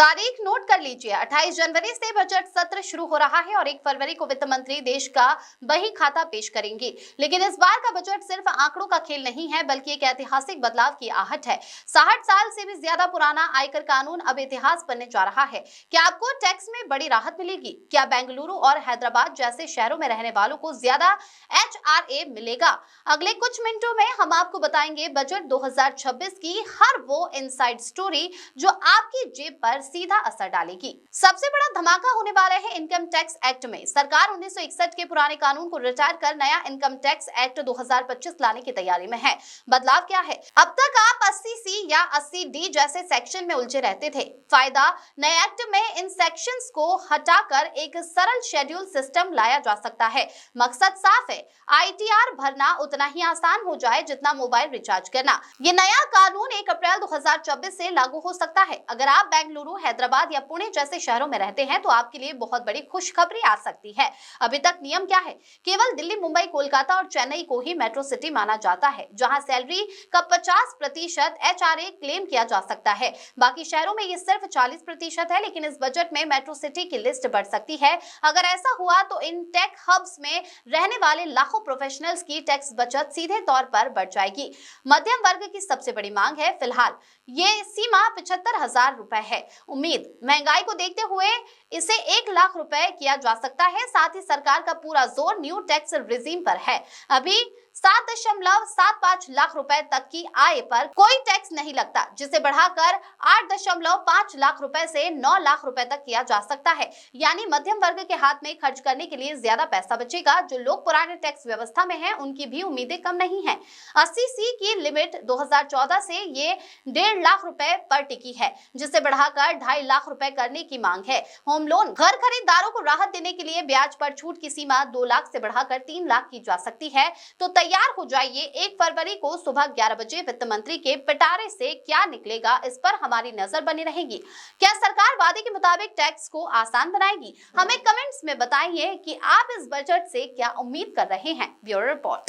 तारीख नोट कर लीजिए। 28 जनवरी से बजट सत्र शुरू हो रहा है और 1 फरवरी को वित्त मंत्री देश का बही खाता पेश करेंगे। लेकिन इस बार का बजट सिर्फ आंकड़ों का खेल नहीं है, बल्कि एक ऐतिहासिक बदलाव की आहट है। 60 साल से भी ज्यादा पुराना आयकर कानून अब इतिहास बनने जा रहा है। क्या आपको टैक्स में बड़ी राहत मिलेगी? क्या बेंगलुरु और हैदराबाद जैसे शहरों में रहने वालों को ज्यादा HRA मिलेगा? अगले कुछ मिनटों में हम आपको बताएंगे बजट 2026 की हर वो इनसाइड स्टोरी जो आपकी जेब पर सीधा असर डालेगी। सबसे बड़ा धमाका होने वाला है इनकम टैक्स एक्ट में। सरकार 1961 के पुराने कानून को रिटायर कर नया इनकम टैक्स एक्ट 2025 लाने की तैयारी में है। बदलाव क्या है? अब तक आप 80C या 80D जैसे सेक्शन में उलझे रहते थे। फायदा, नए एक्ट में इन सेक्शंस को हटाकर एक सरल शेड्यूल सिस्टम लाया जा सकता है। मकसद साफ है, ITR भरना उतना ही आसान हो जाए जितना मोबाइल रिचार्ज करना। ये नया कानून 1 अप्रैल 2024 से लागू हो सकता है। अगर आप बेंगलुरु, हैदराबाद या पुणे जैसे शहरों में रहते हैं तो आपके लिए बहुत बड़ी खुशखबरी आ सकती है। अभी तक नियम क्या है? केवल दिल्ली, मुंबई, कोलकाता और चेन्नई को ही मेट्रो सिटी माना जाता है, जहां सैलरी का 50% HRA क्लेम किया जा सकता है। बाकी शहरों में ये सिर्फ 40% है। लेकिन इस बजट में मेट्रो सिटी की लिस्ट बढ़ सकती है। अगर ऐसा हुआ तो इन टेक हब्स में रहने वाले लाखों प्रोफेशनल्स की टैक्स बचत सीधे तौर पर बढ़ जाएगी। मध्यम वर्ग की सबसे बड़ी मांग है। फिलहाल ये सीमा 75,000 रुपए है। उम्मीद, महंगाई को देखते हुए इसे 1 लाख रुपए किया जा सकता है। साथ ही सरकार का पूरा जोर न्यू टैक्स रिजीम पर है। अभी 7.75 लाख रुपए तक की आय पर कोई टैक्स नहीं लगता, जिसे बढ़ाकर 8.5 लाख रुपए से 9 लाख रुपए तक किया जा सकता है। यानी मध्यम वर्ग के हाथ में खर्च करने के लिए ज्यादा पैसा बचेगा। जो लोग पुराने टैक्स व्यवस्था में हैं, उनकी भी उम्मीदें कम नहीं हैं। 80C की लिमिट 2014 से ये 1.5 लाख रुपए पर टिकी है, जिसे बढ़ाकर 2.5 लाख रुपए करने की मांग है। होम लोन, घर खरीदारों को राहत देने के लिए ब्याज पर छूट की सीमा 2 लाख से बढ़ाकर 3 लाख की जा सकती है। तो तैयार हो जाइए, 1 फरवरी को सुबह 11 बजे वित्त मंत्री के पिटारे से क्या निकलेगा, इस पर हमारी नजर बनी रहेगी। क्या सरकार वादे के मुताबिक टैक्स को आसान बनाएगी? हमें कमेंट्स में बताइए कि आप इस बजट से क्या उम्मीद कर रहे हैं। Bureau report.